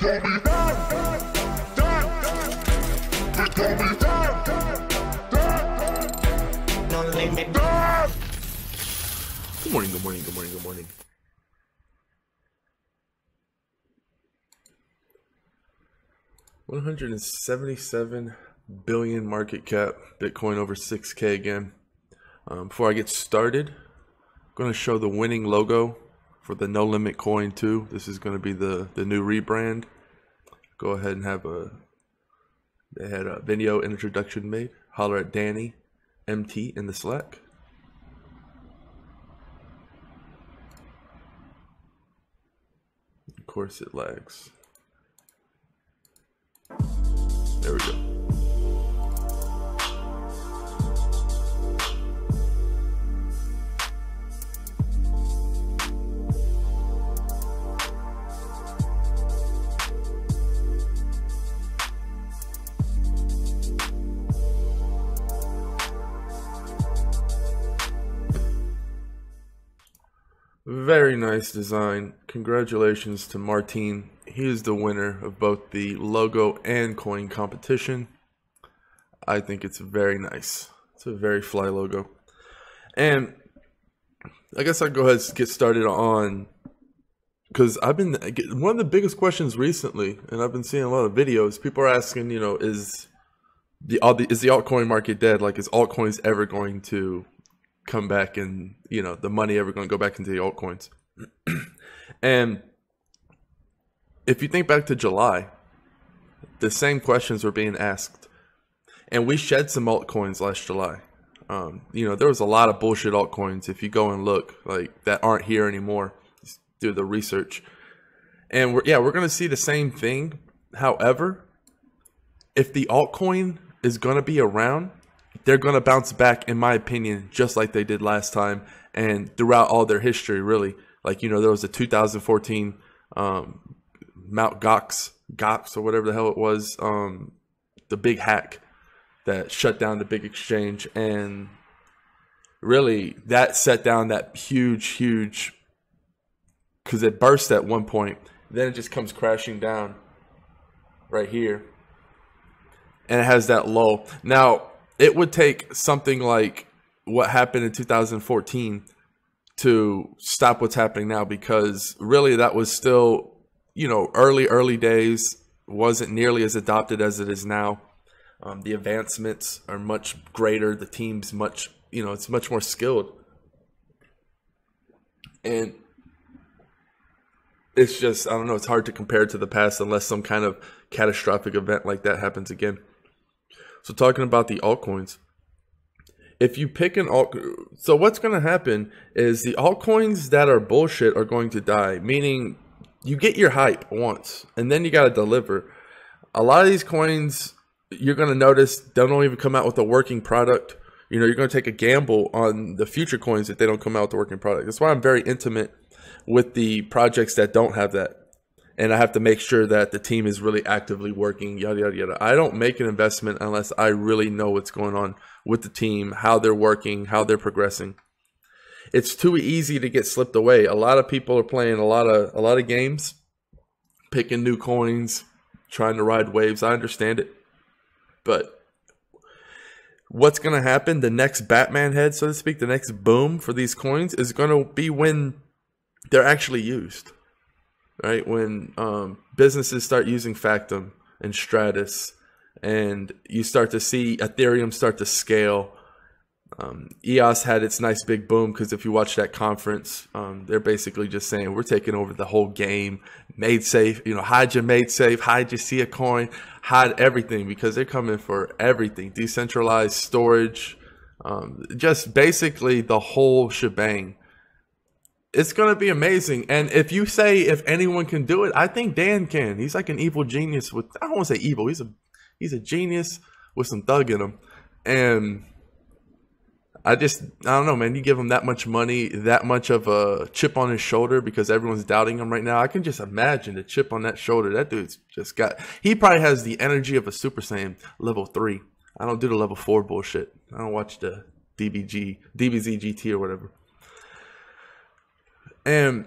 Good morning, good morning, good morning, good morning. $177 billion market cap, Bitcoin over 6K again. Before I get started, I'm going to show the winning logo for the No Limit Coin 2. This is going to be the new rebrand. Go ahead and have they had a video introduction made. Holler at Danny MT in the Slack. Of course it lags. There we go. Very nice design. Congratulations to Martin. He is the winner of both the logo and coin competition. I think it's very nice. It's a very fly logo. And I guess I'll go ahead and get started on, because I've been, one of the biggest questions recently, and I've been seeing a lot of videos, people are asking, you know, is the altcoin market dead? Like, is altcoins ever going to come back, and you know, the money ever going to go back into the altcoins? And if you think back to July, the same questions were being asked, and we shed some altcoins last July. You know, there was a lot of bullshit altcoins, if you go and look, like, that aren't here anymore. Just do the research, and we're going to see the same thing. However, if the altcoin is going to be around, they're going to bounce back, in my opinion, just like they did last time and throughout all their history, really. Like, you know, there was a 2014 Mount Gox or whatever the hell it was, the big hack that shut down the big exchange. And really, that set down that huge, because it burst at one point. Then it just comes crashing down right here. And it has that low. Now, it would take something like what happened in 2014 to stop what's happening now, because really that was still, you know, early days, wasn't nearly as adopted as it is now. The advancements are much greater. The team's much, you know, it's much more skilled. And it's just, I don't know, it's hard to compare to the past unless some kind of catastrophic event like that happens again. So talking about the altcoins, if you pick an so what's going to happen is the altcoins that are bullshit are going to die, meaning you get your hype once and then you got to deliver. A lot of these coins, you're going to notice, don't even come out with a working product. You know, you're going to take a gamble on the future coins if they don't come out with a working product. That's why I'm very intimate with the projects that don't have that. And I have to make sure that the team is really actively working, yada, yada, yada. I don't make an investment unless I really know what's going on with the team, how they're working, how they're progressing. It's too easy to get slipped away. A lot of people are playing a lot of games, picking new coins, trying to ride waves. I understand it. But what's going to happen, the next Batman head, so to speak, the next boom for these coins is going to be when they're actually used. Right, when businesses start using Factum and Stratus, and you start to see Ethereum start to scale. EOS had its nice big boom because if you watch that conference, they're basically just saying we're taking over the whole game. Made safe, you know, hide your made safe, hide your see a coin, hide everything, because they're coming for everything. Decentralized storage, just basically the whole shebang. It's going to be amazing. And if you say if anyone can do it, I think Dan can. He's like an evil genius with, I don't want to say evil. He's a genius with some thug in him. And I don't know, man. You give him that much money, that much of a chip on his shoulder because everyone's doubting him right now. I can just imagine the chip on that shoulder. That dude's just got, he probably has the energy of a Super Saiyan level 3. I don't do the level 4 bullshit. I don't watch the DBZ GT or whatever. And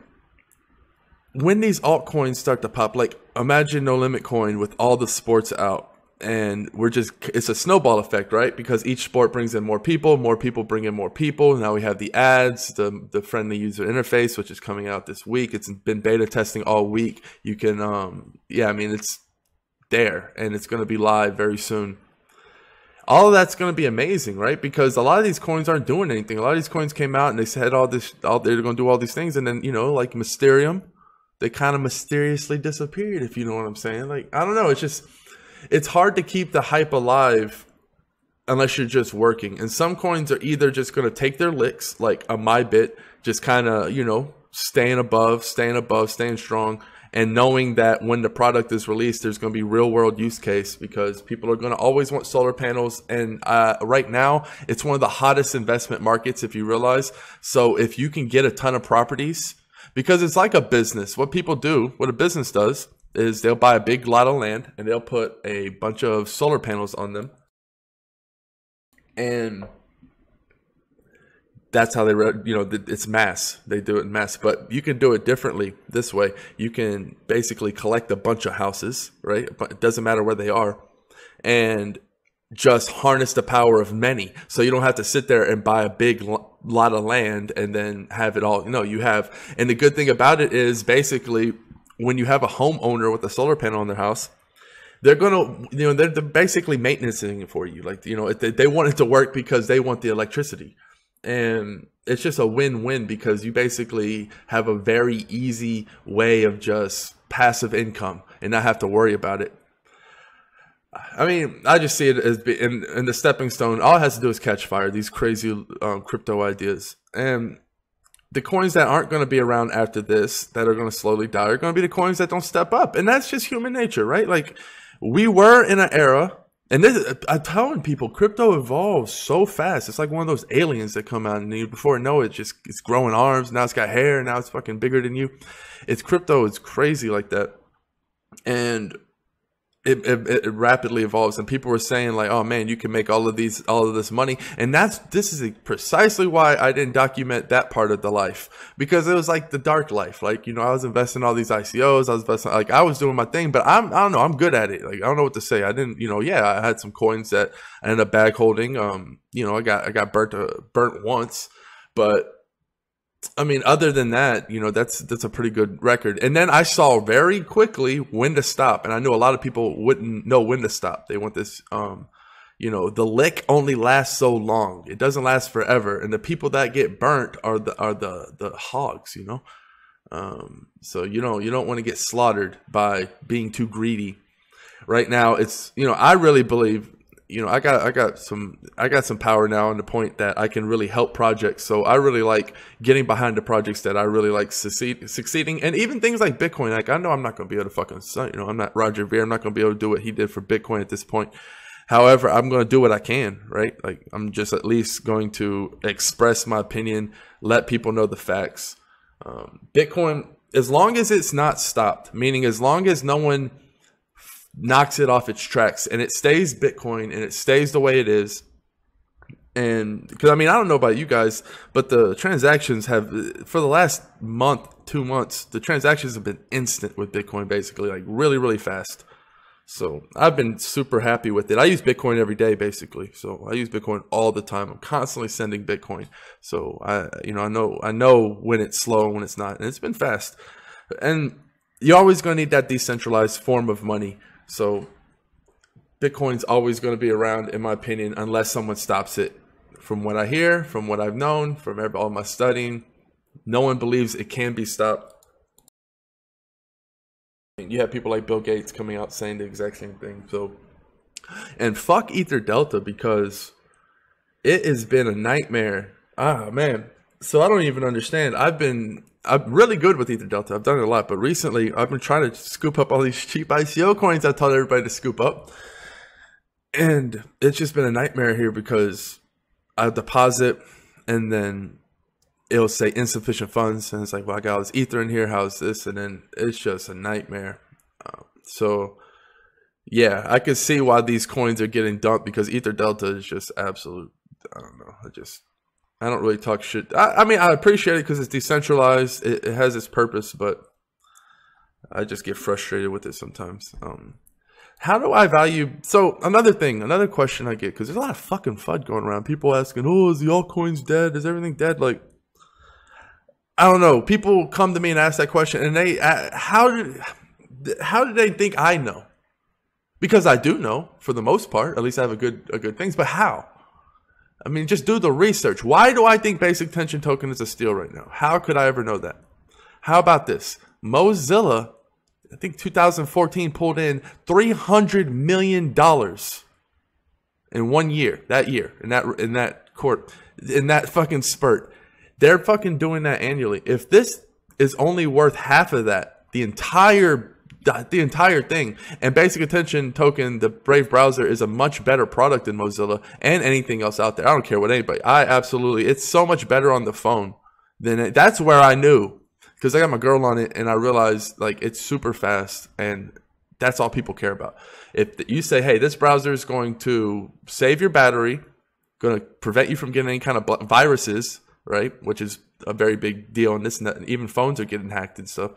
when these altcoins start to pop, like imagine No Limit Coin with all the sports out. And it's a snowball effect, right? Because each sport brings in more people bring in more people. Now we have the ads, the friendly user interface, which is coming out this week. It's been beta testing all week. You can, yeah, I mean, it's there and it's going to be live very soon. All of that's going to be amazing, right? Because a lot of these coins aren't doing anything. A lot of these coins came out and they said they're going to do all these things. And then, you know, like Mysterium, they kind of mysteriously disappeared, if you know what I'm saying. Like, I don't know. It's hard to keep the hype alive unless you're just working. And some coins are either just going to take their licks, like a MyBit, just kind of, you know, staying above, staying strong, and knowing that when the product is released, there's going to be real world use case because people are going to always want solar panels. And right now, it's one of the hottest investment markets, if you realize. So if you can get a ton of properties, because it's like a business, what a business does, is they'll buy a big lot of land and they'll put a bunch of solar panels on them. And that's how they, you know, it's mass. They do it in mass, but you can do it differently this way. You can basically collect a bunch of houses, right? But it doesn't matter where they are, and just harness the power of many. So you don't have to sit there and buy a big lot of land and then have it all, you know, you have. And the good thing about it is basically, when you have a homeowner with a solar panel on their house, they're going to, you know, they're basically maintaining it for you. Like, you know, they want it to work because they want the electricity. And it's just a win-win because you basically have a very easy way of just passive income and not have to worry about it. I mean, I just see it as in the stepping stone. All it has to do is catch fire, these crazy crypto ideas. And the coins that aren't going to be around after this, that are going to slowly die, are going to be the coins that don't step up. And that's just human nature, right? Like, we were in an era, and this, I'm telling people, crypto evolves so fast. It's like one of those aliens that come out, and you, before you know it, it's growing arms. Now it's got hair, and now it's fucking bigger than you. It's crypto. It's crazy like that. And it rapidly evolves, and people were saying like, oh man, you can make all of this money. And this is precisely why I didn't document that part of the life, because it was like the dark life. Like, you know, I was investing in all these ICOs, I was doing my thing, but I don't know, I'm good at it. Like, I don't know what to say. I didn't, you know, yeah, I had some coins that I ended up bag holding. You know, I got burnt once, but I mean, other than that, you know, that's a pretty good record. And then I saw very quickly when to stop. And I knew a lot of people wouldn't know when to stop. They want this, you know, the lick only lasts so long. It doesn't last forever. And the people that get burnt are the hogs, you know. So, you know, you don't want to get slaughtered by being too greedy. Right now, it's, you know, I really believe, you know, I got some power now on the point that I can really help projects. So I really like getting behind the projects that I really like succeeding. And even things like Bitcoin, like, I know I'm not going to be able to fucking, you know, I'm not Roger Ver. I'm not going to be able to do what he did for Bitcoin at this point. However, I'm going to do what I can, right? Like, I'm just at least going to express my opinion, let people know the facts. Bitcoin, as long as it's not stopped, meaning as long as no one knocks it off its tracks and it stays Bitcoin and it stays the way it is. And because, I mean, I don't know about you guys, but the transactions have, for the last month, 2 months, the transactions have been instant with Bitcoin, basically, like really, really fast. So I've been super happy with it. I use Bitcoin every day, basically. So I use Bitcoin all the time. I'm constantly sending Bitcoin. So I know when it's slow and when it's not, and it's been fast. And you're always going to need that decentralized form of money. So Bitcoin's always going to be around, in my opinion, unless someone stops it. From what I hear, from what I've known, from all my studying, no one believes it can be stopped. You have people like Bill Gates coming out saying the exact same thing. So, and fuck Ether Delta, because it has been a nightmare. Ah, man. So I don't even understand. I'm really good with Ether Delta. I've done it a lot, but recently I've been trying to scoop up all these cheap ICO coins I told everybody to scoop up. And it's just been a nightmare here because I deposit and then it'll say insufficient funds. And it's like, well, I got all this Ether in here. How's this? And then it's just a nightmare. So yeah, I can see why these coins are getting dumped, because Ether Delta is just absolute. I don't know. I don't really talk shit. I mean, I appreciate it because it's decentralized. It has its purpose, but I just get frustrated with it sometimes. How do I value? So another question I get, because there's a lot of fucking FUD going around. People asking, "Oh, is the altcoins dead? Is everything dead?" Like, I don't know. People come to me and ask that question, and they how do they think I know? Because I do know, for the most part. At least I have a good things. But how? I mean, just do the research. Why do I think basic attention token is a steal right now? How could I ever know that? How about this? Mozilla, I think 2014, pulled in $300 million in 1 year. That year, in that fucking spurt. They're fucking doing that annually. If this is only worth half of that, the entire thing, and basic attention token, the Brave browser, is a much better product than Mozilla and anything else out there. I don't care what anybody. It's so much better on the phone than that's where I knew, because I got my girl on it and I realized like it's super fast, and that's all people care about. If you say, hey, this browser is going to save your battery, going to prevent you from getting any kind of viruses, right? Which is a very big deal in this. Even phones are getting hacked and stuff.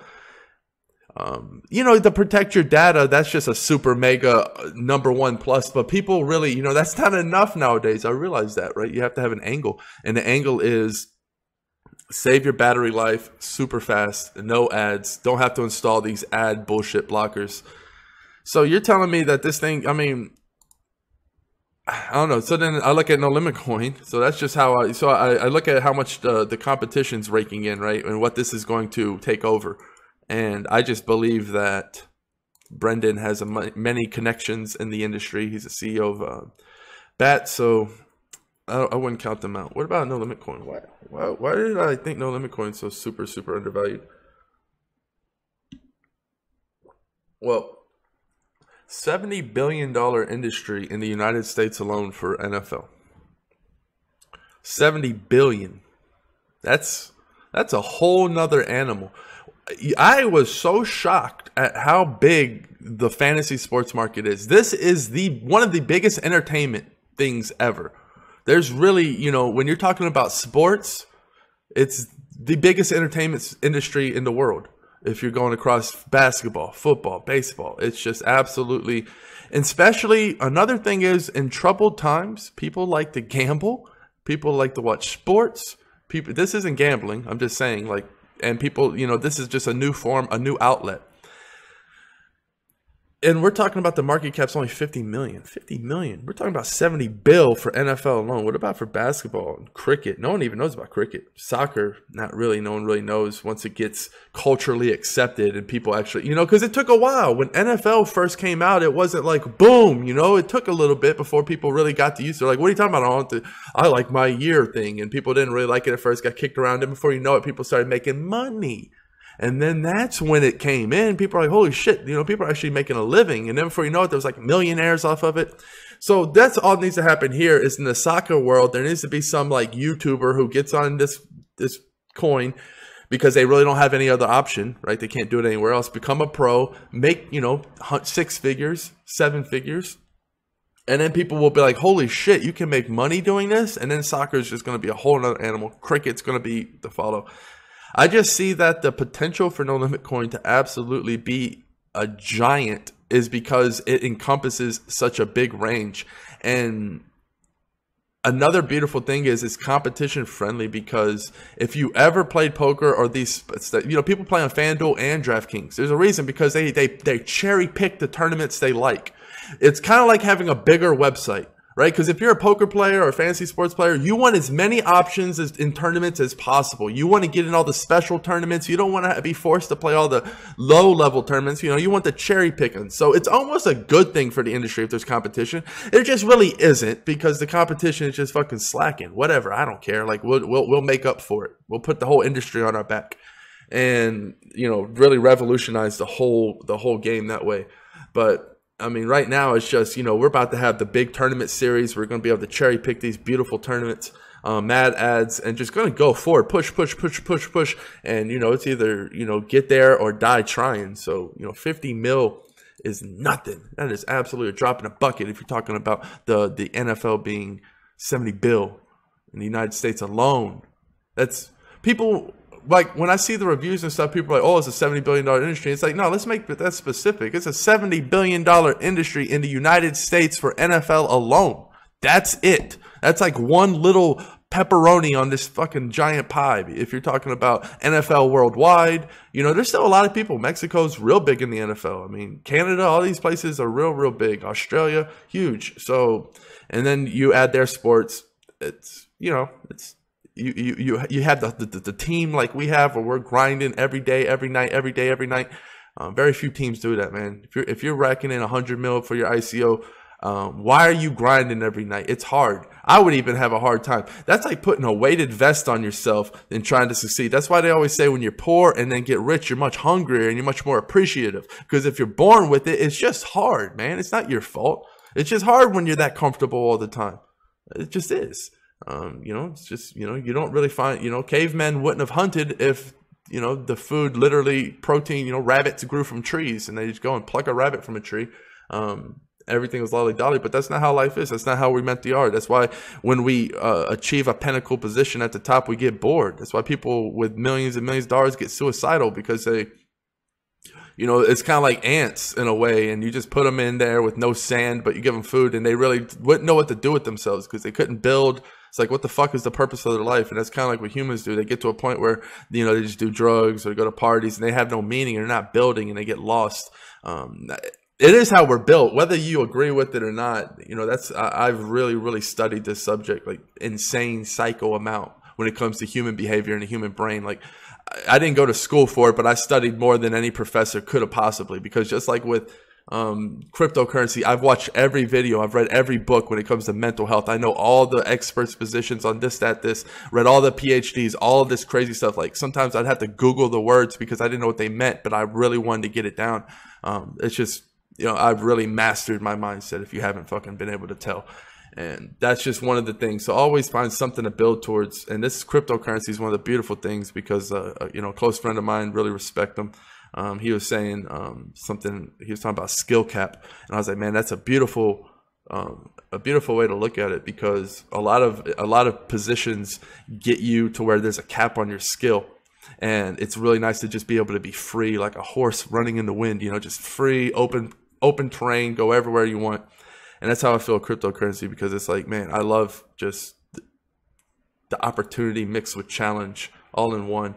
To protect your data, that's just a super mega #1 plus. But people really, that's not enough nowadays. I realize that, right? You have to have an angle. And the angle is save your battery life super fast, no ads, don't have to install these ad bullshit blockers. So you're telling me that this thing, I mean, I don't know. So then I look at No Limit Coin. So that's just how I look at how much the competition's raking in, right? And what this is going to take over. And I just believe that Brendan has many connections in the industry. He's the CEO of BAT, so I wouldn't count them out. What about No Limit Coin? Why did I think No Limit Coin is so super, super undervalued? Well, $70 billion industry in the United States alone for NFL. 70 billion. That's a whole nother animal. I was so shocked at how big the fantasy sports market is. This is one of the biggest entertainment things ever. There's really, when you're talking about sports, it's the biggest entertainment industry in the world. If you're going across basketball, football, baseball, it's just absolutely, and especially another thing is, in troubled times, people like to gamble. People like to watch sports. This isn't gambling. I'm just saying, like, and people, this is just a new form, a new outlet. And we're talking about the market cap's only 50 million. 50 million. We're talking about 70 bill for NFL alone. What about for basketball and cricket? No one even knows about cricket. Soccer, not really. No one really knows once it gets culturally accepted and people actually, because it took a while. When NFL first came out, it wasn't like boom, it took a little bit before people really got to use it. They're like, what are you talking about? I like my year thing. And people didn't really like it at first, got kicked around. And before you know it, people started making money. And then that's when it came in. People are like, holy shit, people are actually making a living. And then before you know it, there was like millionaires off of it. So that's all that needs to happen here is in the soccer world. There needs to be some like YouTuber who gets on this coin because they really don't have any other option, right? They can't do it anywhere else. Become a pro, make, 6 figures, 7 figures. And then people will be like, holy shit, you can make money doing this. And then soccer is just going to be a whole other animal. Cricket's going to be the follow. I just see that the potential for No Limit Coin to absolutely be a giant is because it encompasses such a big range. And another beautiful thing is it's competition friendly, because if you ever played poker or these, people play on FanDuel and DraftKings. There's a reason, because they cherry pick the tournaments they like. It's kind of like having a bigger website. Right? Because if you're a poker player or a fantasy sports player, you want as many options in tournaments as possible. You want to get in all the special tournaments. You don't want to be forced to play all the low-level tournaments. You want the cherry picking. So it's almost a good thing for the industry if there's competition. It just really isn't, because the competition is just fucking slacking. Whatever, I don't care. Like we'll make up for it. We'll put the whole industry on our back, and really revolutionize the whole game that way. But I mean, right now it's just, we're about to have the big tournament series. We're going to be able to cherry pick these beautiful tournaments, mad ads, and just going to go forward, push. And, it's either, get there or die trying. So, 50 mil is nothing. That is absolutely a drop in a bucket if you're talking about the NFL being 70 bill in the United States alone. That's people like when I see the reviews and stuff, people are like, oh, it's a $70 billion industry. It's like, no, let's make that specific. It's a $70 billion industry in the United States for NFL alone. That's it. That's like one little pepperoni on this fucking giant pie. If you're talking about NFL worldwide, you know, there's still a lot of people. Mexico's real big in the NFL. I mean, Canada, all these places are real big. Australia, huge. So, and then you add their sports. It's, you know, it's, you have the team like we have, where we're grinding every day, every night, every day, every night. Very few teams do that, man. If you're racking in 100 mil for your ICO, why are you grinding every night? It's hard. I would even have a hard time. That's like putting a weighted vest on yourself and trying to succeed. That's why they always say when you're poor and then get rich, you're much hungrier and you're much more appreciative. Because if you're born with it, it's just hard, man. It's not your fault. It's just hard when you're that comfortable all the time. It just is. You know, it's just, you know, you don't really find, you know, cavemen wouldn't have hunted if, you know, the food, literally protein, you know, rabbits grew from trees and they just go and pluck a rabbit from a tree. Everything was lolly dolly, but that's not how life is. That's not how we meant to are. That's why when we achieve a pinnacle position at the top, we get bored. That's why people with millions and millions of dollars get suicidal, because they, you know, it's kind of like ants in a way, and you just put them in there with no sand, but you give them food and they really wouldn't know what to do with themselves because they couldn't build. It's like, what the fuck is the purpose of their life? And that's kind of like what humans do. They get to a point where, you know, they just do drugs or go to parties and they have no meaning, and they're not building, and they get lost. It is how we're built, whether you agree with it or not. You know, that's, I've really studied this subject, like insane psycho amount when it comes to human behavior and the human brain. Like, I didn't go to school for it, but I studied more than any professor could have possibly, because just like with cryptocurrency, I've watched every video, I've read every book when it comes to mental health. I know all the experts' positions on this, that, this, read all the PhDs, all of this crazy stuff. Like, sometimes I'd have to Google the words because I didn't know what they meant, but I really wanted to get it down. It's just, you know, I've really mastered my mindset, if you haven't fucking been able to tell. And that's just one of the things. So always find something to build towards. And this cryptocurrency is one of the beautiful things, because, you know, a close friend of mine, really respect him. He was saying something, he was talking about skill cap. And I was like, man, that's a beautiful way to look at it, because a lot of positions get you to where there's a cap on your skill. And it's really nice to just be able to be free, like a horse running in the wind, you know, just free, open terrain, go everywhere you want. And that's how I feel cryptocurrency, because it's like, man, I love just the opportunity mixed with challenge all in one.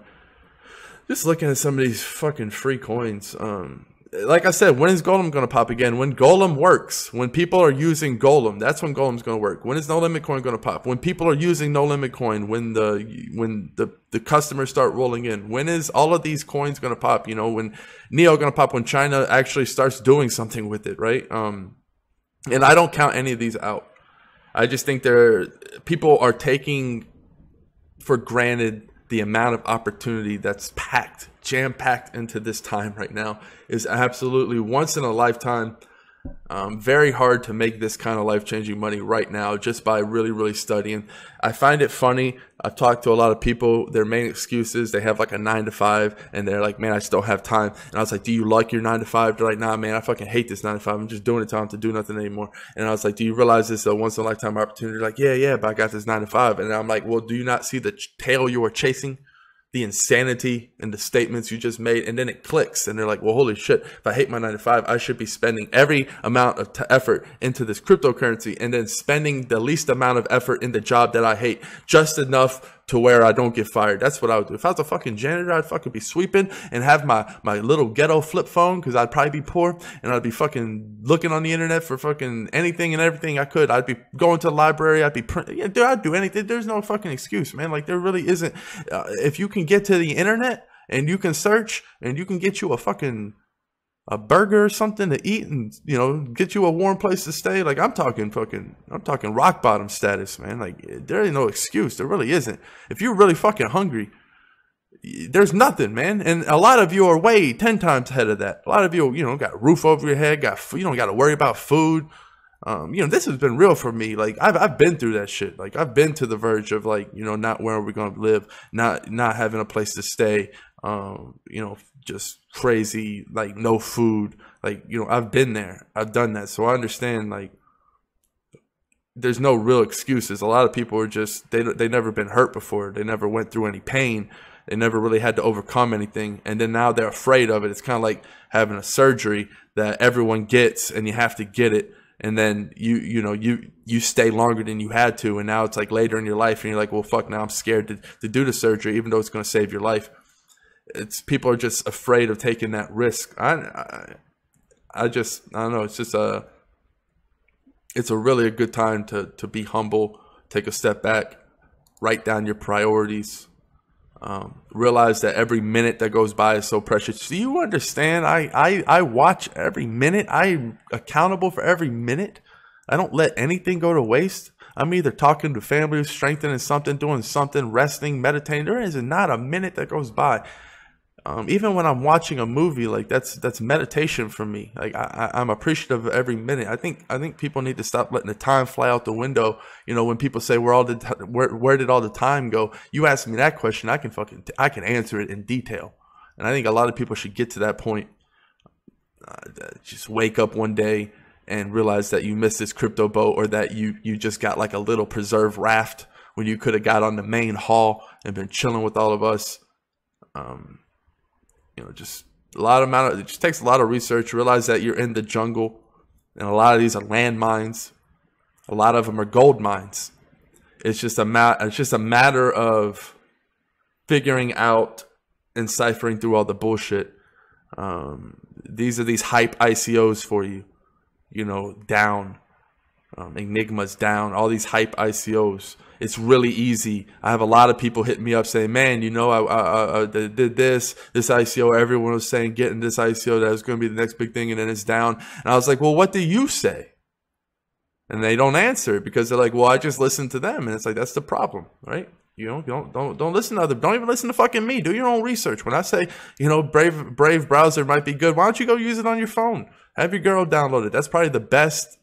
Just looking at some of these fucking free coins. Like I said, when is Golem going to pop again? When Golem works. When people are using Golem, that's when Golem's going to work. When is No Limit Coin going to pop? When people are using No Limit Coin, when the customers start rolling in. When is all of these coins going to pop? You know, when Neo going to pop? When China actually starts doing something with it, right? And I don't count any of these out. I just think people are taking for granted the amount of opportunity that's jam-packed into this time right now. Is absolutely once in a lifetime. Very hard to make this kind of life-changing money right now just by really studying. I find it funny. I've talked to a lot of people. Their main excuse is they have like a 9-to-5, and they're like, man, I just don't have time. And I was like, do you like your 9-to-5? They're like, nah, man, I fucking hate this 9-to-5. I'm just doing it till I don't have to do nothing anymore. And I was like, do you realize this is a once-in-a-lifetime opportunity? They're like, yeah, but I got this 9-to-5. And I'm like, well, do you not see the tail you are chasing? The insanity in the statements you just made. And then it clicks, and they're like, well, holy shit, if I hate my 9-to-5, I should be spending every amount of effort into this cryptocurrency, and then spending the least amount of effort in the job that I hate, just enough to where I don't get fired. That's what I would do. If I was a fucking janitor, I'd fucking be sweeping and have my little ghetto flip phone, because I'd probably be poor, and I'd be fucking looking on the internet for fucking anything and everything I could. I'd be going to the library. I'd be printing. Yeah, dude, I'd do anything. There's no fucking excuse, man. Like, there really isn't. If you can get to the internet and you can search and you can get you a burger or something to eat, and, you know, get you a warm place to stay. Like, I'm talking rock bottom status, man. Like, there ain't no excuse. There really isn't. If you're really fucking hungry, there's nothing, man. And a lot of you are way 10 times ahead of that. A lot of you, you know, got a roof over your head, you don't got to worry about food. You know, this has been real for me. Like, I've been through that shit. Like, I've been to the verge of, like, you know, not where we're going to live, not having a place to stay, you know, just crazy, like, no food. Like, you know, I've been there. I've done that. So I understand, like, there's no real excuses. A lot of people are just, they never been hurt before. They never went through any pain. They never really had to overcome anything. And then now they're afraid of it. It's kind of like having a surgery that everyone gets and you have to get it. And then you stay longer than you had to. And now it's like later in your life and you're like, well, fuck, now I'm scared to do the surgery, even though it's going to save your life. People are just afraid of taking that risk. I don't know. It's a really good time to be humble, take a step back, write down your priorities. Realize that every minute that goes by is so precious. Do you understand? I watch every minute. I'm accountable for every minute. I don't let anything go to waste. I'm either talking to family, strengthening something, doing something, resting, meditating. There is not a minute that goes by. Even when I'm watching a movie, like that's meditation for me. Like I'm appreciative of every minute. I think people need to stop letting the time fly out the window. When people say where did all the time go? You ask me that question, I can answer it in detail. And I think a lot of people should get to that point. Just wake up one day and realize that you missed this crypto boat, or that you just got like a little preserve raft when you could have got on the main haul and been chilling with all of us. Just it just takes a lot of research. Realize that you're in the jungle, and a lot of these are landmines. A lot of them are gold mines. It's just a matter of figuring out and ciphering through all the bullshit. These are these hype ICOs for you, down. Enigma's down, all these hype ICOs. It's really easy. I have a lot of people hitting me up saying, man, I did this ICO. Everyone was saying getting this ICO, that was going to be the next big thing, and then it's down. And I was like, well, what do you say? And they don't answer because they're like, well, I just listened to them. And it's like, that's the problem, right? Don't listen to don't even listen to fucking me. Do your own research. When I say, Brave browser might be good, why don't you go use it on your phone? Have your girl download it. That's probably the best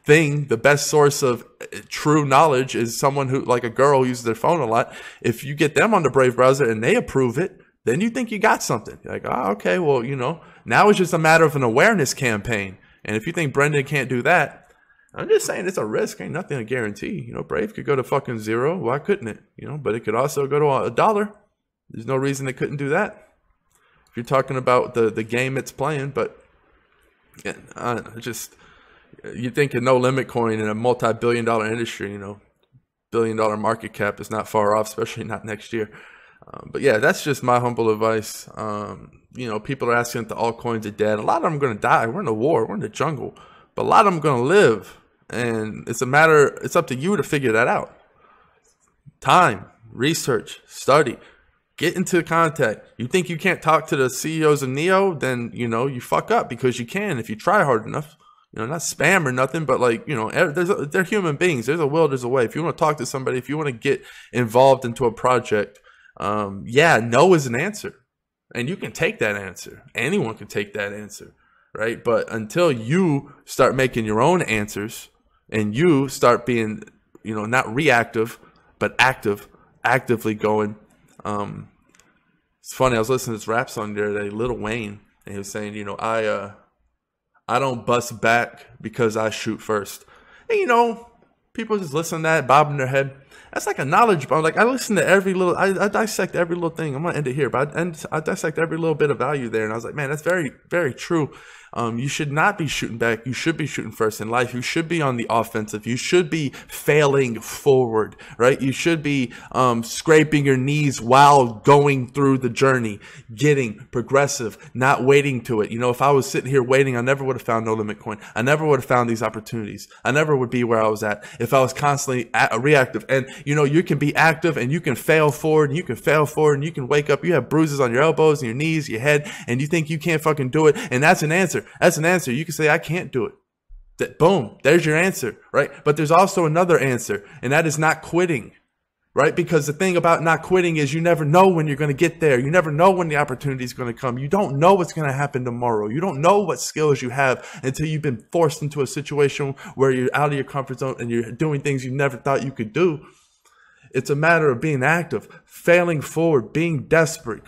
thing. The best source of true knowledge is someone who, like a girl who uses their phone a lot. If you get them on the Brave browser and they approve it, then you think you got something. You're like, oh, okay, well, now it's just a matter of an awareness campaign. And if you think Brendan can't do that, I'm just saying it's a risk. Ain't nothing a guarantee. Brave could go to fucking zero. Why couldn't it? But it could also go to $1. There's no reason it couldn't do that. If you're talking about the game it's playing, but yeah, I don't know, you think a no limit coin in a multi-billion-dollar industry, billion-dollar market cap is not far off, especially not next year. But yeah, that's just my humble advice. People are asking if the altcoins are dead. A lot of them are going to die. We're in a war. We're in the jungle. But a lot of them are going to live. And it's up to you to figure that out. Time, research, study. Get into contact. You think you can't talk to the CEOs of Neo? Then, you fuck up, because you can if you try hard enough. Not spam or nothing, but they're human beings. There's a will, there's a way. If you want to talk to somebody, if you want to get involved into a project, no is an answer. And you can take that answer. Anyone can take that answer, right? But until you start making your own answers and you start being, not reactive, but actively going. It's funny, I was listening to this rap song the other day, Lil Wayne, and he was saying, I don't bust back because I shoot first. And people just listen to that, bobbing their head. That's like a knowledge bomb. Like, I listen to every little, I dissect every little thing. I'm gonna end it here, but I dissect every little bit of value there. And I was like, man, that's very, very true. You should not be shooting back. You should be shooting first in life. You should be on the offensive. You should be failing forward, right? You should be scraping your knees while going through the journey, getting progressive, not waiting to it. If I was sitting here waiting, I never would have found No Limit Coin. I never would have found these opportunities. I never would be where I was at if I was constantly reactive. And, you can be active and you can fail forward and you can fail forward and you can wake up. You have bruises on your elbows and your knees, your head, and you think you can't fucking do it. And that's an answer. That's an answer. You can say, I can't do it. Boom, there's your answer, right? But there's also another answer, and that is not quitting, right? Because the thing about not quitting is you never know when you're going to get there. You never know when the opportunity is going to come. You don't know what's going to happen tomorrow. You don't know what skills you have until you've been forced into a situation where you're out of your comfort zone and you're doing things you never thought you could do. It's a matter of being active, failing forward, being desperate,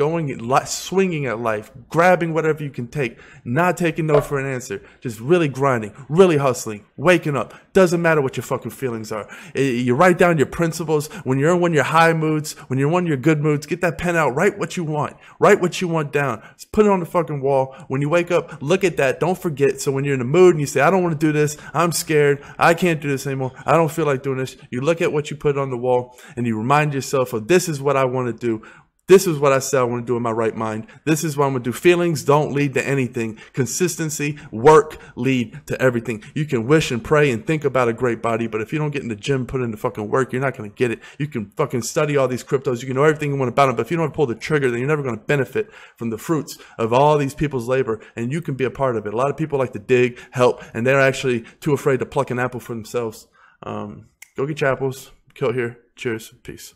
swinging at life, grabbing whatever you can take, not taking no for an answer, just really grinding, really hustling, waking up. Doesn't matter what your fucking feelings are. You write down your principles. When you're in one of your high moods, when you're in one of your good moods, get that pen out, write what you want. Write what you want down. Just put it on the fucking wall. When you wake up, look at that. Don't forget. So when you're in the mood and you say, I don't want to do this, I'm scared, I can't do this anymore, I don't feel like doing this, you look at what you put on the wall and you remind yourself of, this is what I want to do. This is what I said I want to do in my right mind. This is what I'm going to do. Feelings don't lead to anything. Consistency, work lead to everything. You can wish and pray and think about a great body, but if you don't get in the gym, put in the fucking work, you're not going to get it. You can fucking study all these cryptos. You can know everything you want about them, but if you don't pull the trigger, then you're never going to benefit from the fruits of all these people's labor, and you can be a part of it. A lot of people like to dig, help, and they're actually too afraid to pluck an apple for themselves. Go get your apples. Kill here. Cheers. Peace.